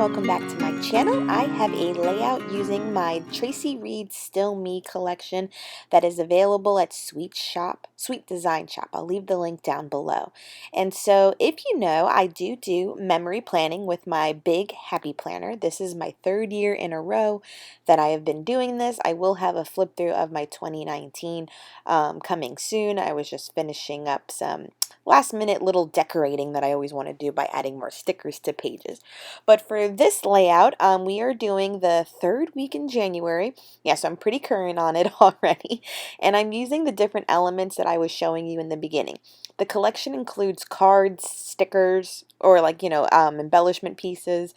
welcome back to my channel. I have a layout using my Traci Reed Still Me collection that is available at Sweet Design Shop. I'll leave the link down below. And so if you know, I do memory planning with my big happy planner. This is my third year in a row that I have been doing this. I will have a flip through of my 2019 coming soon. I was just finishing up some last minute little decorating that I always want to do by adding more stickers to pages. But for this layout, we are doing the third week in January. Yeah, so I'm pretty current on it already. And I'm using the different elements that I was showing you in the beginning. The collection includes cards, stickers, or embellishment pieces,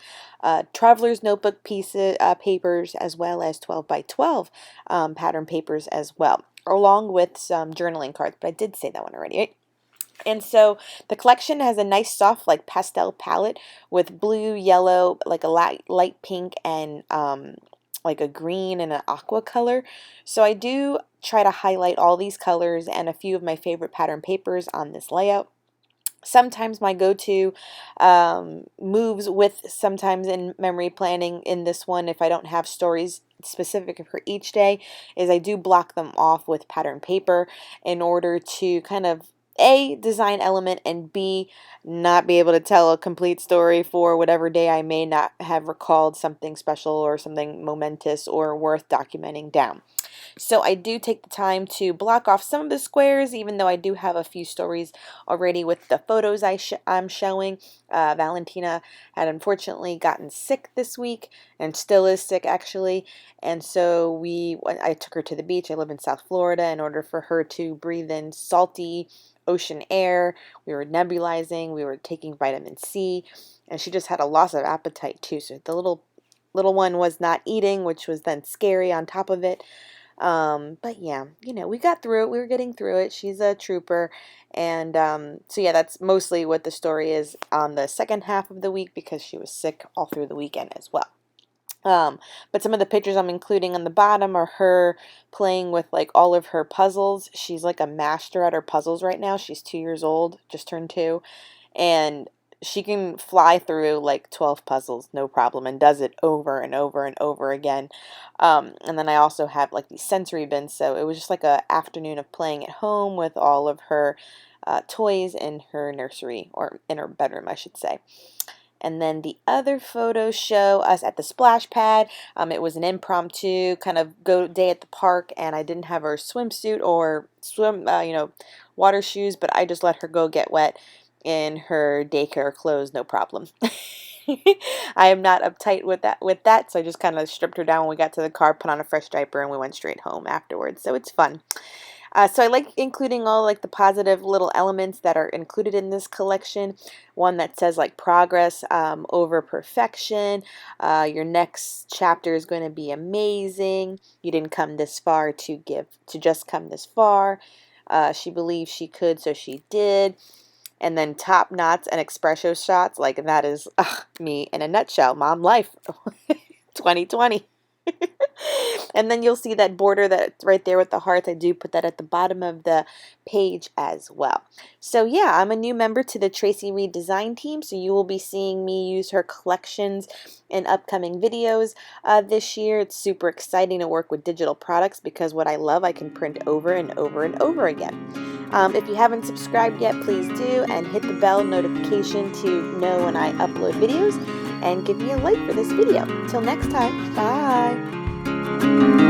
traveler's notebook pieces, papers, as well as 12 by 12 pattern papers as well, along with some journaling cards. But I did say that one already, right? And so the collection has a nice soft pastel palette with blue, yellow, like a light pink, and like a green and an aqua color. So I do try to highlight all these colors and a few of my favorite pattern papers on this layout. Sometimes my go-to moves with sometimes in memory planning in this one, if I don't have stories specific for each day, is I do block them off with pattern paper in order to kind of A, design element, and B, not be able to tell a complete story for whatever day I may not have recalled something special or something momentous or worth documenting down. So I do take the time to block off some of the squares, even though I do have a few stories already with the photos I'm showing. Valentina had unfortunately gotten sick this week and still is sick actually. And so I took her to the beach. I live in South Florida. In order for her to breathe in salty ocean air, we were nebulizing, we were taking vitamin C, and she just had a loss of appetite too. So the little one was not eating, which was then scary on top of it. But yeah, we got through it. We were getting through it. She's a trooper. And so yeah, that's mostly what the story is on the second half of the week, because she was sick all through the weekend as well. But some of the pictures I'm including on the bottom are her playing with all of her puzzles. She's like a master at her puzzles right now. She's 2 years old, just turned 2. And she can fly through 12 puzzles, no problem, and does it over and over and over again. And then I also have these sensory bins, so it was just like an afternoon of playing at home with all of her toys in her nursery, or in her bedroom, I should say. And then the other photos show us at the splash pad. It was an impromptu kind of day at the park, and I didn't have her swimsuit or water shoes, but I just let her go get wet in her daycare clothes, no problem. I am not uptight with that, so I just kind of stripped her down when we got to the car, put on a fresh diaper, and we went straight home afterwards. So it's fun. So I like including all the positive little elements that are included in this collection. One that says progress over perfection. Your next chapter is going to be amazing. You didn't come this far to just come this far. She believed she could, so she did. And then top knots and espresso shots. That is me in a nutshell. Mom life 2020. And then you'll see that border that's right there with the hearts. I do put that at the bottom of the page as well. So yeah, I'm a new member to the Traci Reed design team, so you will be seeing me use her collections in upcoming videos this year. It's super exciting to work with digital products, because what I love I can print over and over and over again. If you haven't subscribed yet, please do, and hit the bell notification to know when I upload videos, and give me a like for this video. Till next time, bye!